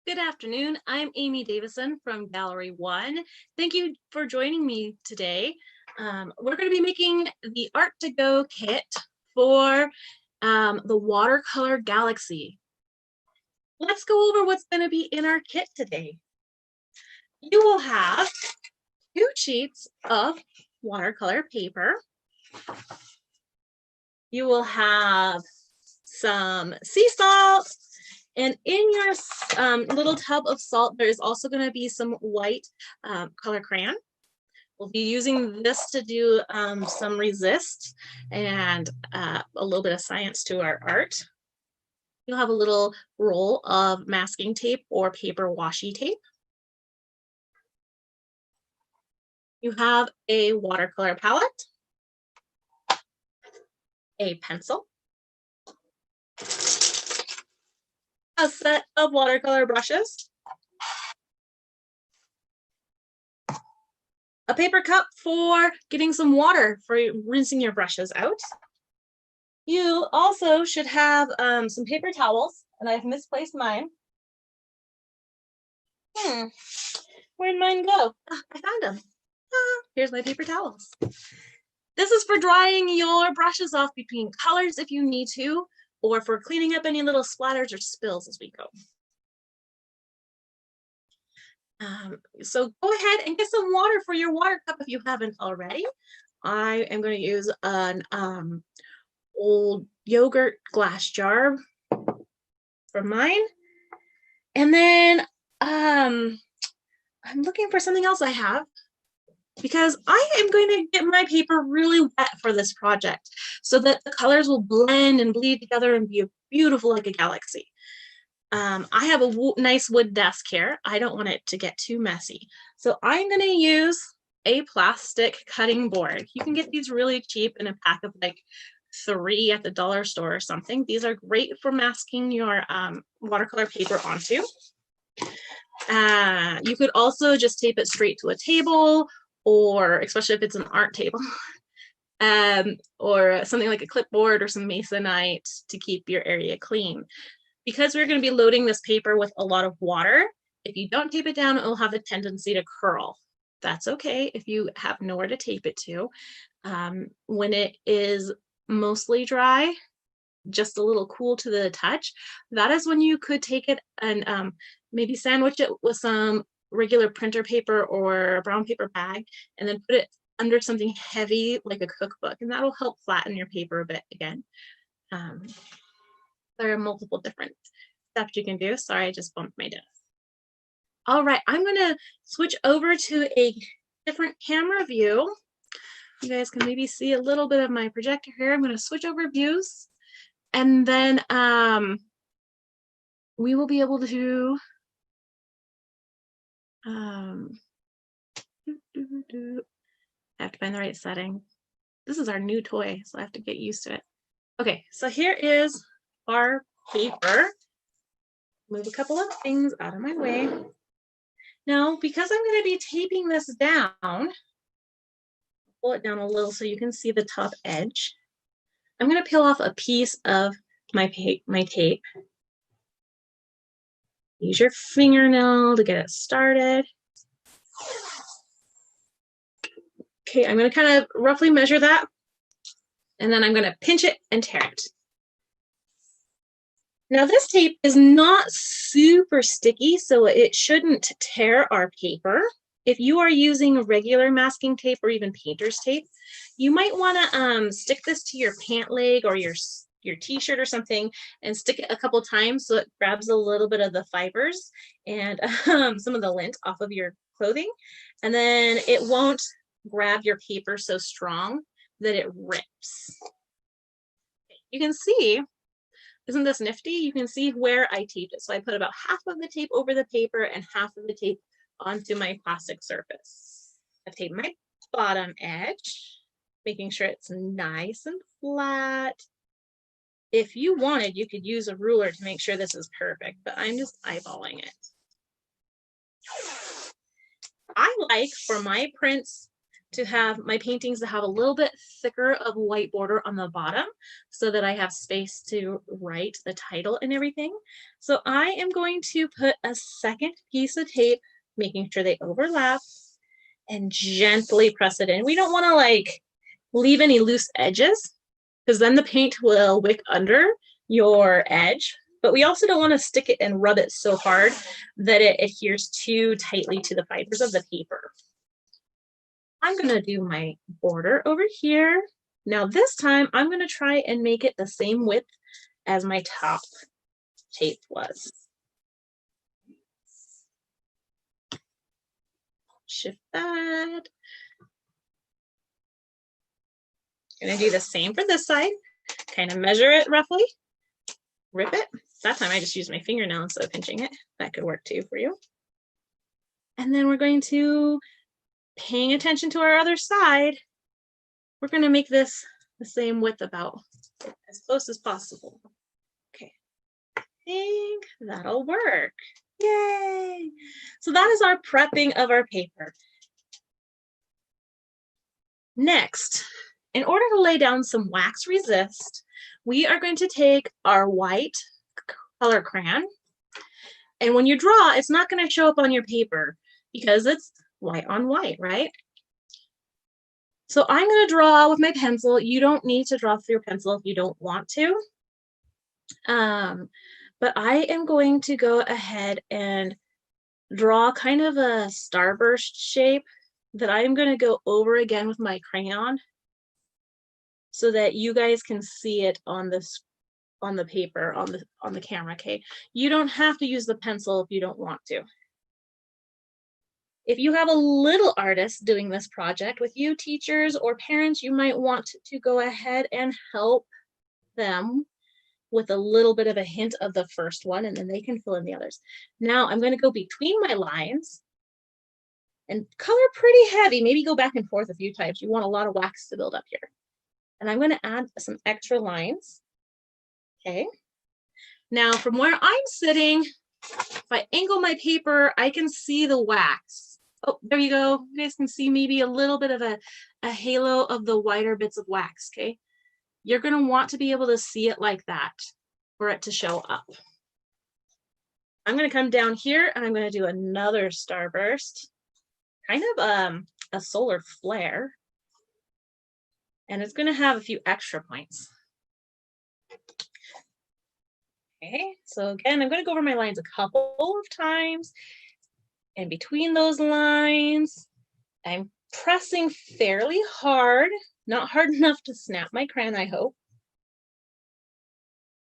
Good afternoon. I'm Amy Davison from Gallery 1. Thank you for joining me today. We're going to be making the Art2GO kit for the Watercolor Galaxy. Let's go over what's going to be in our kit today. You will have 2 sheets of watercolor paper. You will have some sea salt. And in your little tub of salt, there is also going to be some white color crayon. We'll be using this to do some resist and a little bit of science to our art. You'll have a little roll of masking tape or paper washi tape. You have a watercolor palette, a pencil, a set of watercolor brushes, a paper cup for getting some water for rinsing your brushes out. You also should have some paper towels, and I've misplaced mine. Where'd mine go? I found them. Here's my paper towels. This is for drying your brushes off between colors if you need to, or for cleaning up any little splatters or spills as we go. So go ahead and get some water for your water cup if you haven't already. I am going to use an old yogurt glass jar for mine. And then I'm looking for something else I have, because I am going to get my paper really wet for this project so that the colors will blend and bleed together and be beautiful like a galaxy. I have a nice wood desk here. I don't want it to get too messy. So I'm going to use a plastic cutting board. You can get these really cheap in a pack of like 3 at the dollar store or something. These are great for masking your watercolor paper onto. You could also just tape it straight to a table, or especially if it's an art table, or something like a clipboard or some masonite to keep your area clean. Because we're going to be loading this paper with a lot of water, if you don't tape it down, it will have a tendency to curl. That's okay if you have nowhere to tape it to. When it is mostly dry, just a little cool to the touch, that is when you could take it and maybe sandwich it with some regular printer paper or a brown paper bag, and then put it under something heavy like a cookbook, and that'll help flatten your paper a bit again. There are multiple different steps you can do. Sorry, I just bumped my desk. All right, I'm gonna switch over to a different camera view. You guys can maybe see a little bit of my projector here. I'm gonna switch over views, and then we will be able to I have to find the right setting. This is our new toy, so I have to get used to it. Okay, so here is our paper. Move a couple of things out of my way. Now, because I'm going to be taping this down, pull it down a little so you can see the top edge. I'm going to peel off a piece of my tape. Use your fingernail to get it started. Okay, I'm going to kind of roughly measure that, and then I'm going to pinch it and tear it. Now, this tape is not super sticky, so it shouldn't tear our paper. If you are using regular masking tape or even painter's tape, you might want to stick this to your pant leg or your t-shirt or something and stick it a couple times so it grabs a little bit of the fibers and some of the lint off of your clothing, and then it won't grab your paper so strong that it rips. You can see, isn't this nifty? You can see where I taped it. So I put about half of the tape over the paper and half of the tape onto my plastic surface. I've taped my bottom edge, making sure it's nice and flat. If you wanted, you could use a ruler to make sure this is perfect, but I'm just eyeballing it. I like, for my prints, to have my paintings to have a little bit thicker of white border on the bottom so that I have space to write the title and everything. So I am going to put a second piece of tape, making sure they overlap, and gently press it in. We don't want to like leave any loose edges because then the paint will wick under your edge, but we also don't want to stick it and rub it so hard that it adheres too tightly to the fibers of the paper. I'm going to do my border over here. Now this time I'm going to try and make it the same width as my top tape was. Shift that. Going to do the same for this side. Kind of measure it roughly. Rip it. That time I just used my fingernail instead of pinching it. That could work too for you. And then we're going to, paying attention to our other side, we're going to make this the same width about as close as possible. Okay, I think that'll work. Yay! So that is our prepping of our paper. Next, in order to lay down some wax resist, we are going to take our white color crayon, and when you draw, it's not going to show up on your paper because it's white on white, right? So I'm going to draw with my pencil. You don't need to draw with your pencil if you don't want to. But I am going to go ahead and draw kind of a starburst shape that I'm going to go over again with my crayon so that you guys can see it on this, on the paper, on the camera, okay? You don't have to use the pencil if you don't want to. If you have a little artist doing this project with you, teachers or parents, you might want to go ahead and help them with a little bit of a hint of the first one, and then they can fill in the others. Now I'm going to go between my lines and color pretty heavy, maybe go back and forth a few times. You want a lot of wax to build up here. And I'm going to add some extra lines. Okay. Now from where I'm sitting, if I angle my paper, I can see the wax. Oh, there you go. You guys can see maybe a little bit of a halo of the whiter bits of wax, okay? You're going to want to be able to see it like that for it to show up. I'm going to come down here and I'm going to do another starburst, kind of a solar flare. And it's going to have a few extra points. Okay, so again, I'm going to go over my lines a couple of times. And between those lines, I'm pressing fairly hard, not hard enough to snap my crayon, I hope,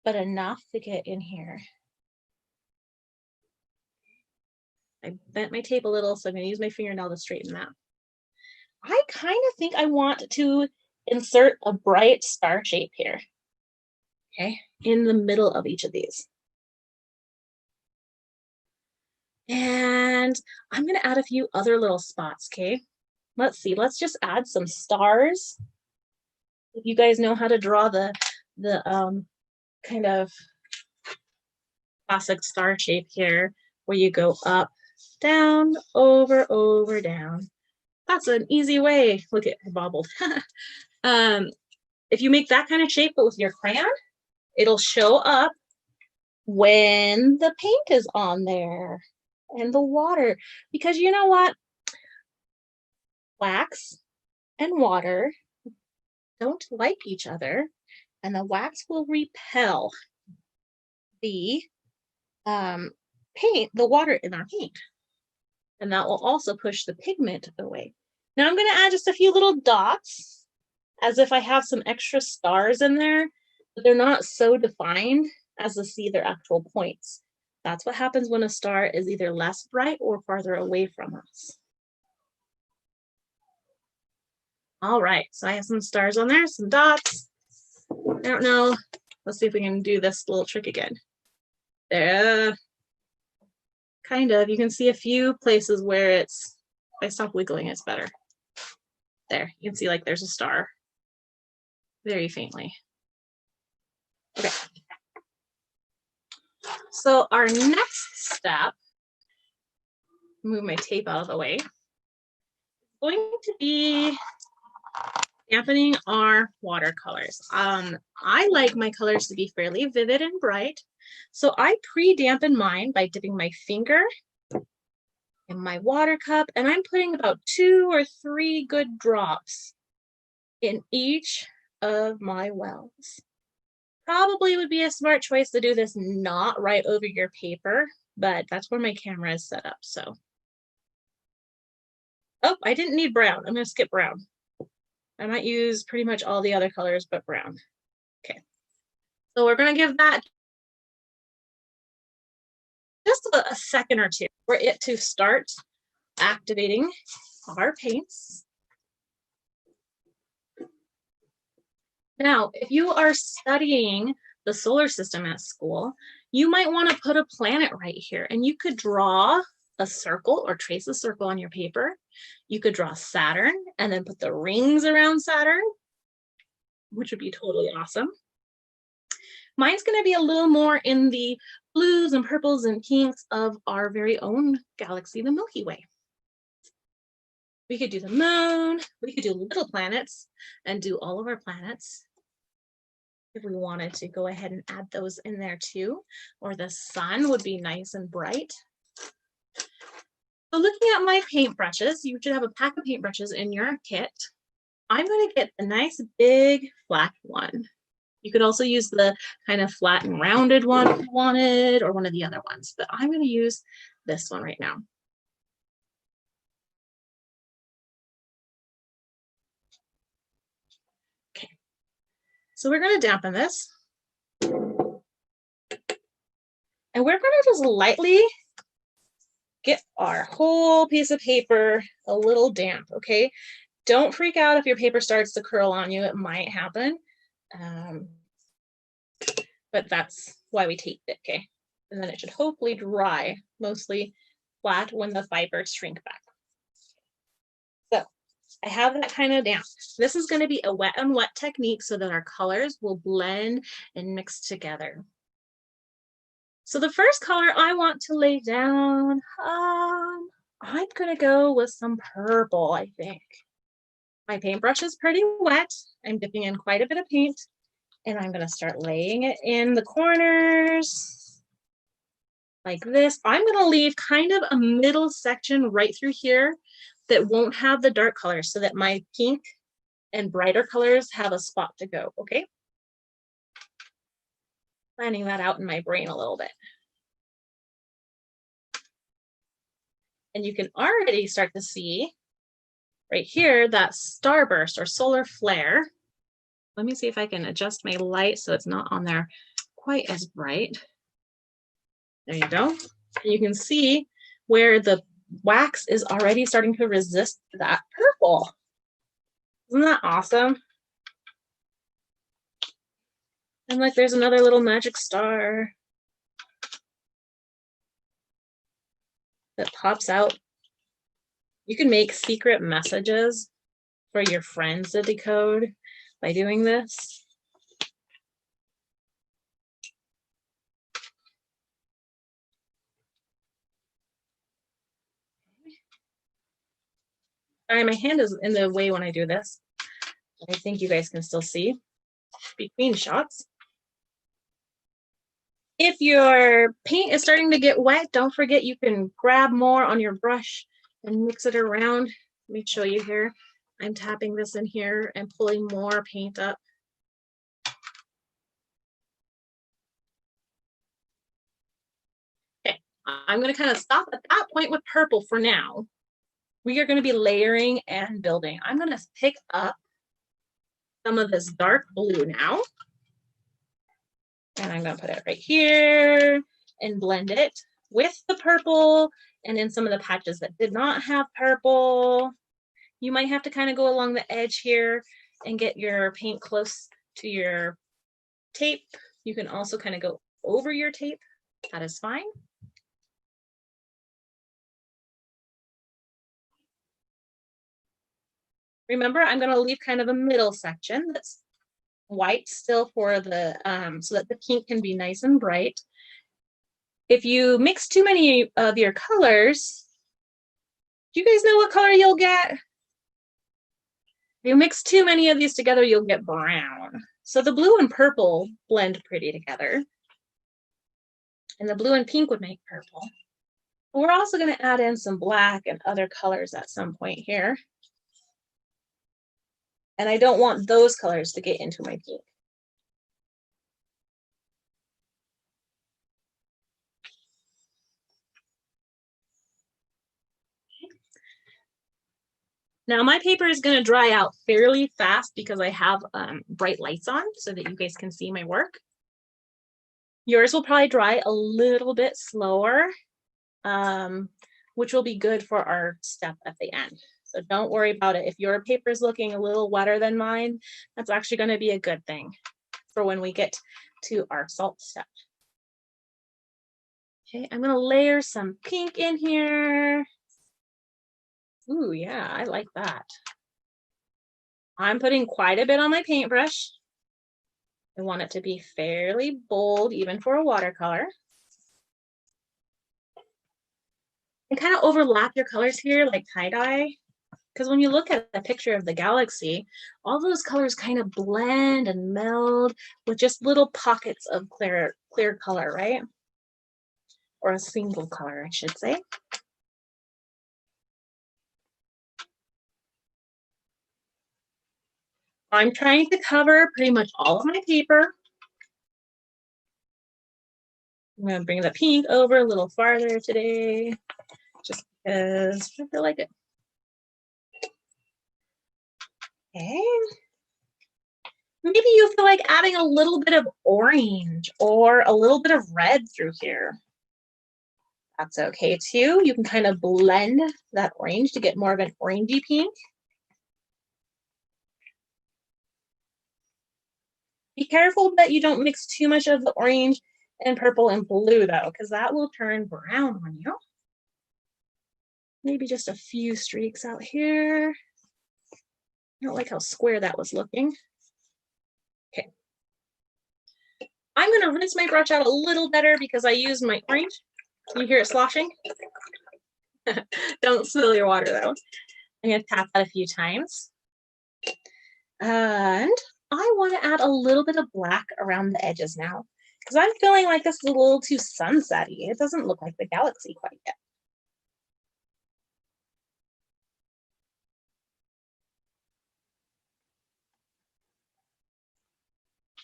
but enough to get in here. I bent my tape a little, so I'm going to use my fingernail to straighten that. I kind of think I want to insert a bright star shape here, okay, in the middle of each of these. And I'm going to add a few other little spots, okay? Let's see, let's just add some stars. If you guys know how to draw the kind of classic star shape here, where you go up, down, over, down. That's an easy way. Look at it bobbled. If you make that kind of shape, but with your crayon, it'll show up when the paint is on there and the water, because you know what? Wax and water don't like each other, and the wax will repel the paint, the water in our paint, and that will also push the pigment away. Now I'm going to add just a few little dots as if I have some extra stars in there, but they're not so defined as to see their actual points. That's what happens when a star is either less bright or farther away from us. All right, so I have some stars on there, some dots. I don't know. Let's see if we can do this little trick again. There, kind of. You can see a few places where it's, if I stop wiggling, it's better. There, you can see like there's a star very faintly. Okay. So our next step, move my tape out of the way, going to be dampening our watercolors. I like my colors to be fairly vivid and bright, so I pre-dampen mine by dipping my finger in my water cup, and I'm putting about 2 or 3 good drops in each of my wells. Probably would be a smart choice to do this not right over your paper, but that's where my camera is set up, so. Oh, I didn't need brown. I'm gonna skip brown. I might use pretty much all the other colors but brown. Okay, so we're gonna give that just a second or two for it to start activating our paints. Now, if you are studying the solar system at school, you might want to put a planet right here, and you could draw a circle or trace a circle on your paper. You could draw Saturn and then put the rings around Saturn, which would be totally awesome. Mine's going to be a little more in the blues and purples and pinks of our very own galaxy, the Milky Way. We could do the moon, we could do little planets and do all of our planets if we wanted to go ahead and add those in there too, or the sun would be nice and bright. So looking at my paintbrushes, you should have a pack of paintbrushes in your kit. I'm going to get the nice big flat one. You could also use the kind of flat and rounded one if you wanted, or one of the other ones, but I'm going to use this one right now. Okay, so we're going to dampen this. And we're going to just lightly get our whole piece of paper a little damp, okay? Don't freak out if your paper starts to curl on you. It might happen. But that's why we taped it, okay? And then it should hopefully dry mostly flat when the fibers shrink back. So I have that kind of damp. This is going to be a wet on wet technique so that our colors will blend and mix together. So the first color I want to lay down, I'm gonna go with some purple, I think. My paintbrush is pretty wet. I'm dipping in quite a bit of paint, and I'm gonna start laying it in the corners like this. I'm gonna leave kind of a middle section right through here that won't have the dark colors so that my pink and brighter colors have a spot to go, okay? Planning that out in my brain a little bit. And you can already start to see right here that starburst or solar flare. Let me see if I can adjust my light so it's not on there quite as bright. There you go. And you can see where the wax is already starting to resist that purple. Isn't that awesome? And like there's another little magic star that pops out. You can make secret messages for your friends to decode by doing this. Sorry, my hand is in the way when I do this. I think you guys can still see between shots. If your paint is starting to get wet, don't forget you can grab more on your brush and mix it around. Let me show you here. I'm tapping this in here and pulling more paint up. Okay, I'm going to kind of stop at that point with purple for now. We are going to be layering and building. I'm going to pick up some of this dark blue now. And I'm going to put it right here and blend it with the purple and in some of the patches that did not have purple. You might have to kind of go along the edge here and get your paint close to your tape. You can also kind of go over your tape. That is fine. Remember, I'm going to leave kind of a middle section that's white still for the, so that the pink can be nice and bright. If you mix too many of your colors, do you guys know what color you'll get? If you mix too many of these together, you'll get brown. So the blue and purple blend pretty together. And the blue and pink would make purple. We're also going to add in some black and other colors at some point here. And I don't want those colors to get into my pink. Now my paper is going to dry out fairly fast because I have bright lights on so that you guys can see my work. Yours will probably dry a little bit slower, which will be good for our step at the end. So don't worry about it. If your paper is looking a little wetter than mine, that's actually going to be a good thing for when we get to our salt step. Okay, I'm going to layer some pink in here. Ooh, yeah, I like that. I'm putting quite a bit on my paintbrush. I want it to be fairly bold, even for a watercolor. And kind of overlap your colors here like tie-dye. Because when you look at a picture of the galaxy, all those colors kind of blend and meld with just little pockets of clear color, right? Or a single color, I should say. I'm trying to cover pretty much all of my paper. I'm going to bring the pink over a little farther today, just because I feel like it. Okay. Maybe you feel like adding a little bit of orange or a little bit of red through here. That's okay too. You can kind of blend that orange to get more of an orangey pink. Be careful that you don't mix too much of the orange and purple and blue though, because that will turn brown on you. Maybe just a few streaks out here. I don't like how square that was looking. Okay. I'm going to rinse my brush out a little better because I used my orange. You hear it sloshing? Don't spill your water though. I'm going to tap that a few times. And I want to add a little bit of black around the edges now because I'm feeling like this is a little too sunsetty. It doesn't look like the galaxy quite yet.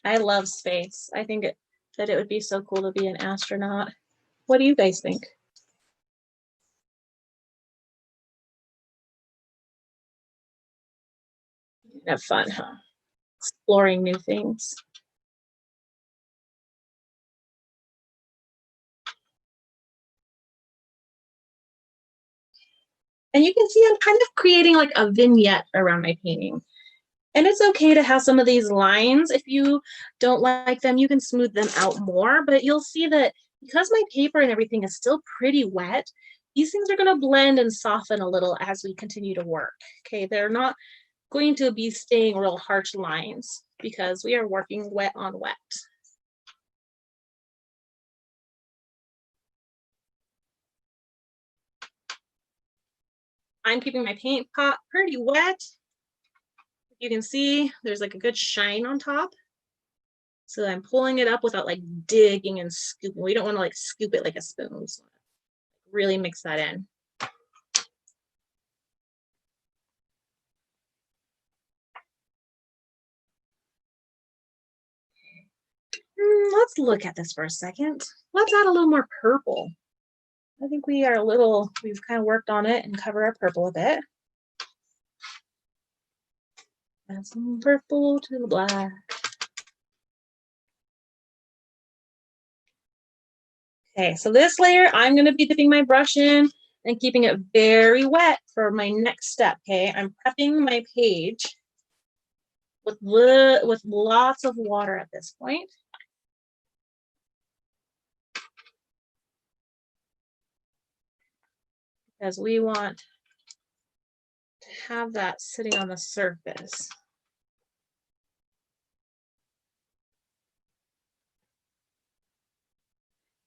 I love space. I think that it would be so cool to be an astronaut. What do you guys think? Have fun, huh? Exploring new things. And you can see I'm kind of creating like a vignette around my painting. And it's okay to have some of these lines. If you don't like them, you can smooth them out more, but you'll see that because my paper and everything is still pretty wet, these things are going to blend and soften a little as we continue to work. Okay, they're not going to be staying real harsh lines because we are working wet on wet. I'm keeping my paint pot pretty wet. You can see there's like a good shine on top. So I'm pulling it up without like digging and scooping. We don't want to like scoop it like a spoon. So really mix that in. Let's look at this for a second. Let's add a little more purple. I think we've kind of worked on it and cover our purple a bit. Add some purple to the black. Okay, so this layer, I'm going to be dipping my brush in and keeping it very wet for my next step, okay? I'm prepping my page with lots of water at this point. Because we want to have that sitting on the surface.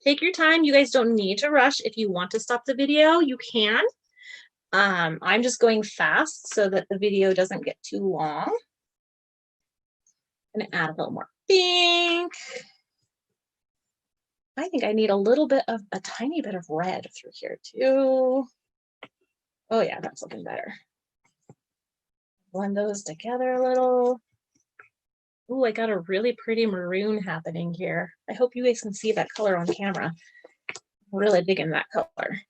Take your time. You guys don't need to rush. If you want to stop the video, you can. I'm just going fast so that the video doesn't get too long. I'm gonna add a little more pink. I think I need a tiny bit of red through here too. Oh yeah, that's looking better. Blend those together a little. Ooh, I got a really pretty maroon happening here. I hope you guys can see that color on camera. I'm really digging that color.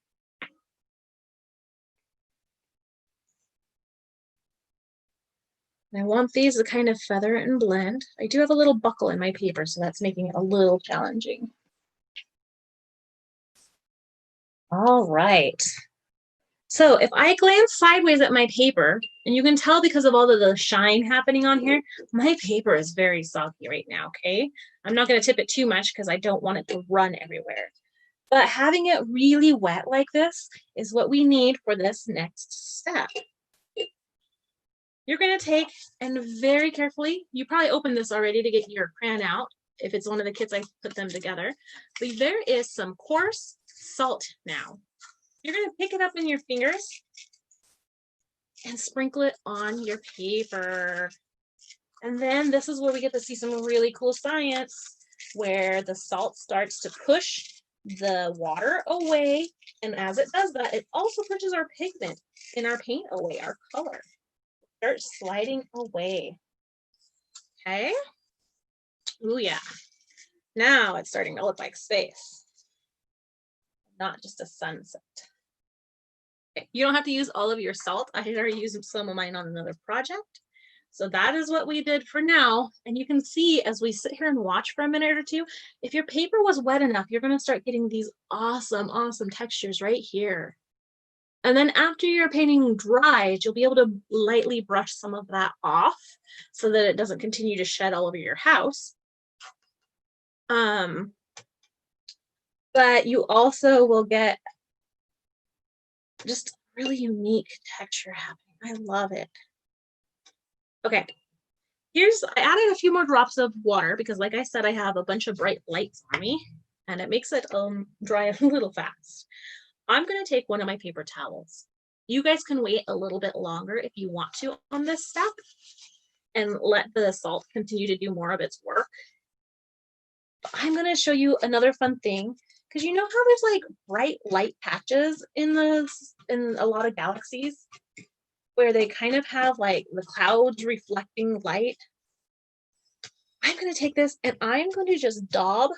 And I want these to kind of feather and blend. I do have a little buckle in my paper, so that's making it a little challenging. All right. So if I glance sideways at my paper, and you can tell because of all of the shine happening on here, my paper is very soggy right now, okay? I'm not gonna tip it too much because I don't want it to run everywhere. But having it really wet like this is what we need for this next step. You're gonna take and very carefully, you probably opened this already to get your crayon out, if it's one of the kits I put them together, but there is some coarse salt now. You're gonna pick it up in your fingers and sprinkle it on your paper. And then this is where we get to see some really cool science, where the salt starts to push the water away. And as it does that, it also pushes our pigment in our paint away, our color. Start sliding away. Okay. Ooh, yeah. Now it's starting to look like space, not just a sunset. Okay. You don't have to use all of your salt. I had already used some of mine on another project. So that is what we did for now. And you can see as we sit here and watch for a minute or two, if your paper was wet enough, you're going to start getting these awesome, awesome textures right here. And then after your painting dries, you'll be able to lightly brush some of that off so that it doesn't continue to shed all over your house. But you also will get just really unique texture happening. I love it. Okay, I added a few more drops of water because like I said, I have a bunch of bright lights on me and it makes it dry a little fast. I'm gonna take one of my paper towels. You guys can wait a little bit longer if you want to on this step and let the salt continue to do more of its work. But I'm gonna show you another fun thing, because you know how there's like bright light patches in a lot of galaxies where they kind of have like the clouds reflecting light. I'm going to take this and I'm going to just daub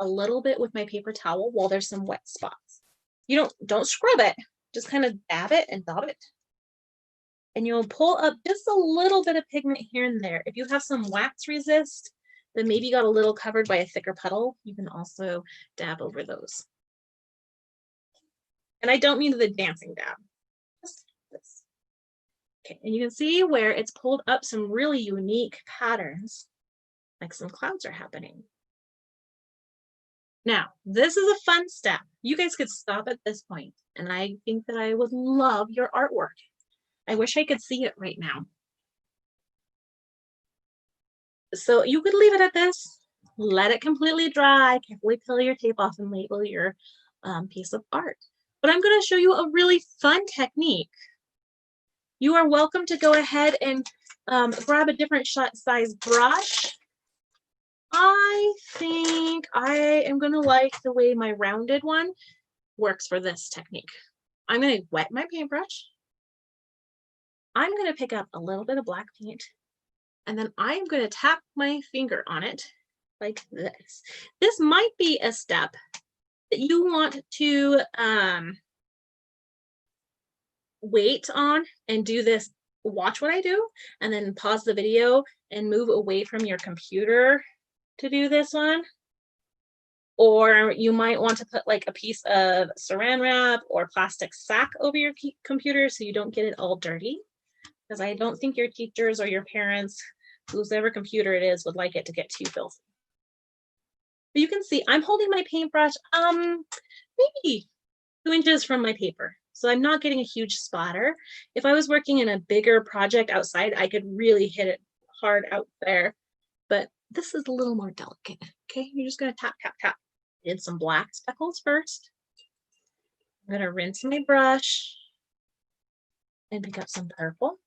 a little bit with my paper towel while there's some wet spots. You don't scrub it, just kind of dab it and daub it. And you'll pull up just a little bit of pigment here and there. If you have some wax resist that maybe got a little covered by a thicker puddle, you can also dab over those. And I don't mean the dancing dab, just this. Okay, and you can see where it's pulled up some really unique patterns, like some clouds are happening. Now, this is a fun step. You guys could stop at this point, and I think that I would love your artwork. I wish I could see it right now. So you could leave it at this, let it completely dry, carefully peel your tape off and label your piece of art. But I'm going to show you a really fun technique. You are welcome to go ahead and grab a different size brush. I think I am going to like the way my rounded one works for this technique. I'm going to wet my paintbrush. I'm going to pick up a little bit of black paint, and then I'm going to tap my finger on it like this. This might be a step that you want to wait on and do this. Watch what I do and then pause the video and move away from your computer to do this one. Or you might want to put like a piece of saran wrap or plastic sack over your computer so you don't get it all dirty, because I don't think your teachers or your parents, whoever computer it is, would like it to get too filthy. But you can see I'm holding my paintbrush maybe 2 inches from my paper. So I'm not getting a huge splatter. If I was working in a bigger project outside, I could really hit it hard out there. But this is a little more delicate. Okay, you're just gonna tap, tap, tap. Did some black speckles first. I'm gonna rinse my brush. and pick up some purple.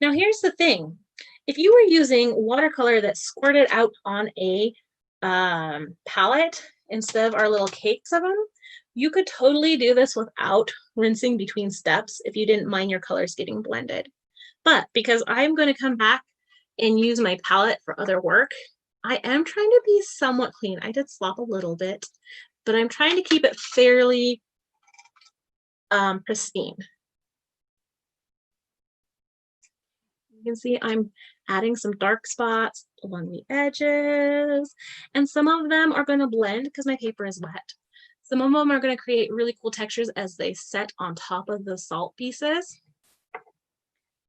Now here's the thing. If you were using watercolor that squirted out on a palette instead of our little cakes of them, you could totally do this without rinsing between steps if you didn't mind your colors getting blended. But because I'm going to come back and use my palette for other work, I am trying to be somewhat clean. I did slop a little bit, but I'm trying to keep it fairly pristine. You can see I'm adding some dark spots along the edges, and some of them are going to blend because my paper is wet. Some of them are going to create really cool textures as they set on top of the salt pieces.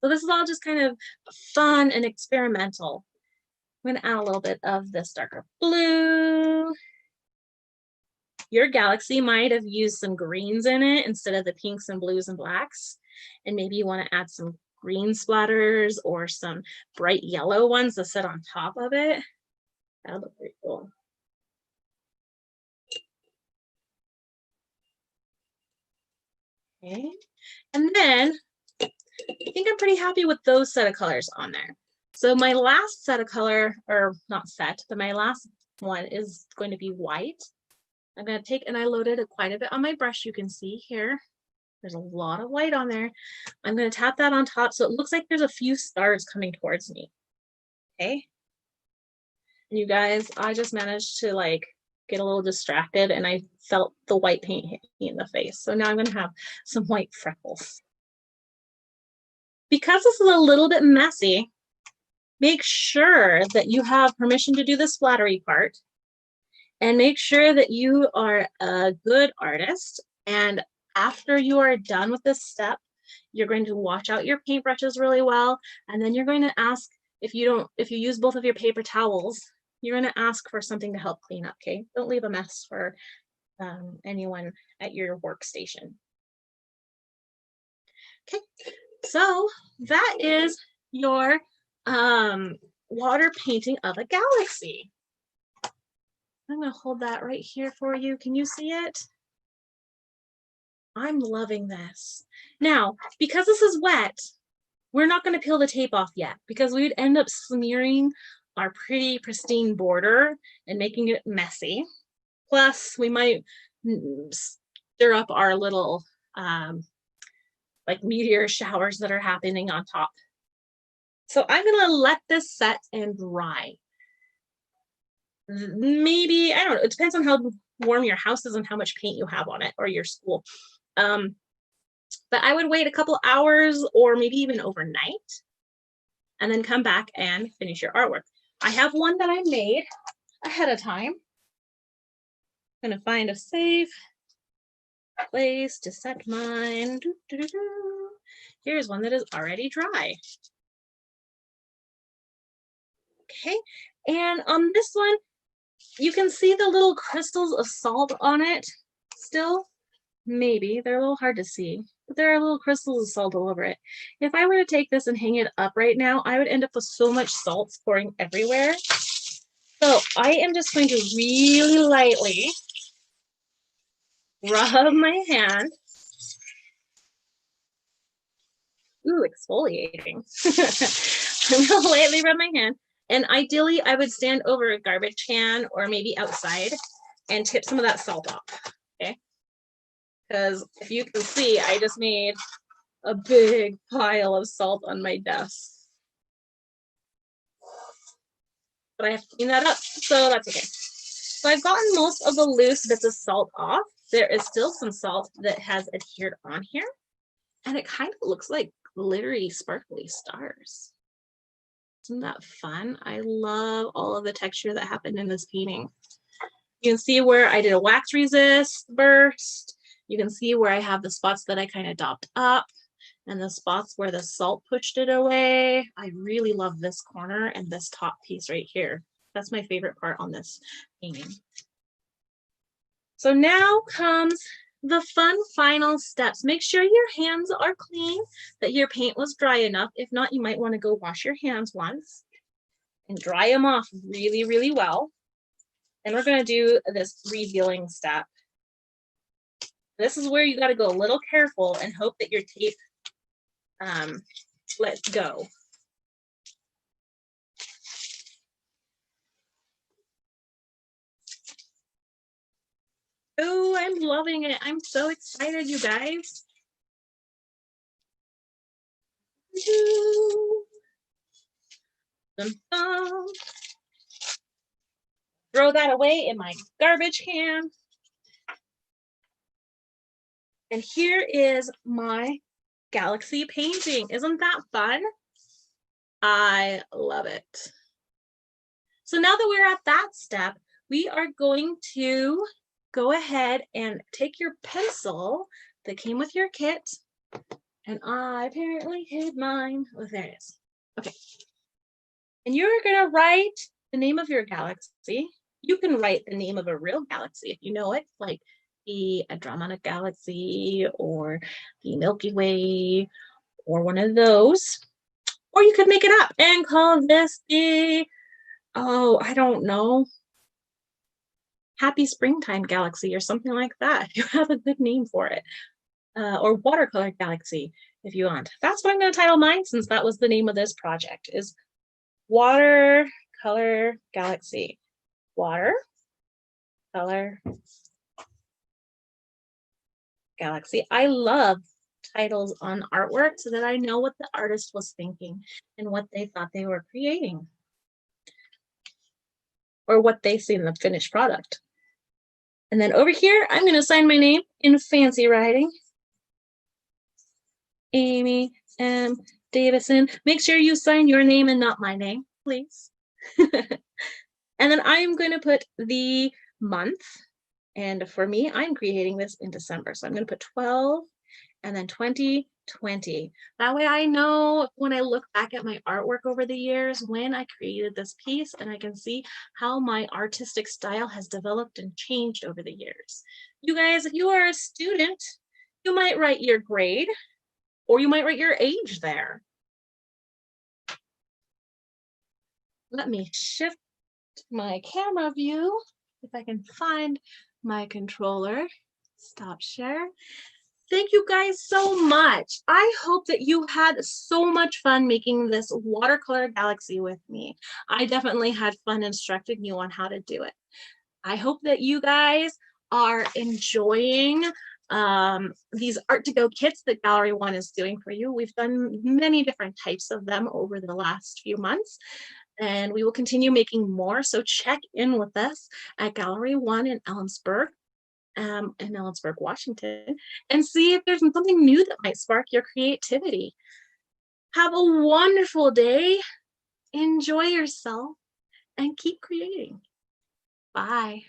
So this is all just kind of fun and experimental. I'm going to add a little bit of this darker blue. Your galaxy might have used some greens in it instead of the pinks and blues and blacks. And maybe you want to add some green splatters or some bright yellow ones to sit on top of it. That'll look pretty cool. Okay, and then I think I'm pretty happy with those set of colors on there. So my last set of color, or not set, but my last one is going to be white. I'm going to take, and I loaded quite a bit on my brush. You can see here, there's a lot of white on there. I'm going to tap that on top so it looks like there's a few stars coming towards me. Okay. And you guys, I just managed to like get a little distracted and I felt the white paint hit me in the face. So now I'm going to have some white freckles. Because this is a little bit messy, make sure that you have permission to do the splattery part, and make sure that you are a good artist. And after you are done with this step, you're going to wash out your paintbrushes really well, and then you're going to ask, if you use both of your paper towels, you're going to ask for something to help clean up. Okay, don't leave a mess for anyone at your workstation. Okay, so that is your water painting of a galaxy. I'm going to hold that right here for you. Can you see it? I'm loving this. Now, because this is wet, we're not going to peel the tape off yet because we would end up smearing our pretty pristine border and making it messy. Plus, we might stir up our little like meteor showers that are happening on top. So I'm going to let this set and dry. Maybe, I don't know, it depends on how warm your house is and how much paint you have on it, or your school. But I would wait a couple hours or maybe even overnight and then come back and finish your artwork. I have one that I made ahead of time. I'm gonna find a safe place to set mine. Here's one that is already dry. Okay, and on this one, you can see the little crystals of salt on it still. Maybe they're a little hard to see, but there are little crystals of salt all over it. If I were to take this and hang it up right now, I would end up with so much salt pouring everywhere. So I am just going to really lightly rub my hand. Ooh, exfoliating. I'm going to lightly rub my hand. And ideally, I would stand over a garbage can or maybe outside and tip some of that salt off, okay? Because if you can see, I just made a big pile of salt on my desk. But I have to clean that up, so that's okay. So I've gotten most of the loose bits of salt off. There is still some salt that has adhered on here, and it kind of looks like glittery, sparkly stars. Isn't that fun? I love all of the texture that happened in this painting. You can see where I did a wax resist burst. You can see where I have the spots that I kind of dopped up and the spots where the salt pushed it away. I really love this corner and this top piece right here. That's my favorite part on this painting. So now comes the fun final steps. Make sure your hands are clean, that your paint was dry enough. If not, you might want to go wash your hands once and dry them off really, really well. And we're going to do this revealing step. This is where you got to go a little careful and hope that your tape let's go. Oh, I'm loving it. I'm so excited, you guys. Dun, dun. Throw that away in my garbage can. And here is my galaxy painting. Isn't that fun? I love it. So now that we're at that step, we are going to go ahead and take your pencil that came with your kit. And I apparently hid mine. Oh, there it is. Okay. And you're going to write the name of your galaxy. You can write the name of a real galaxy if you know it, like the Andromeda Galaxy or the Milky Way or one of those. Or you could make it up and call this the, oh, I don't know, Happy Springtime Galaxy or something like that. You have a good name for it. Or Watercolor Galaxy if you want. That's what I'm going to title mine, since that was the name of this project, is Watercolor Galaxy. Watercolor Galaxy. I love titles on artwork so that I know what the artist was thinking and what they thought they were creating, or what they see in the finished product. And then over here, I'm going to sign my name in fancy writing. Amy M. Davison. Make sure you sign your name and not my name, please. And then I'm going to put the month. And for me, I'm creating this in December. So I'm going to put 12 and then 2020. That way I know when I look back at my artwork over the years when I created this piece, and I can see how my artistic style has developed and changed over the years. You guys, if you are a student, you might write your grade or you might write your age there. Let me shift my camera view if I can find my controller. Stop share. Thank you guys so much. I hope that you had so much fun making this watercolor galaxy with me. I definitely had fun instructing you on how to do it. I hope that you guys are enjoying these Art2GO kits that Gallery 1 is doing for you. We've done many different types of them over the last few months, and we will continue making more. So check in with us at Gallery 1 in Ellensburg, Washington, and see if there's something new that might spark your creativity. Have a wonderful day. Enjoy yourself and keep creating. Bye.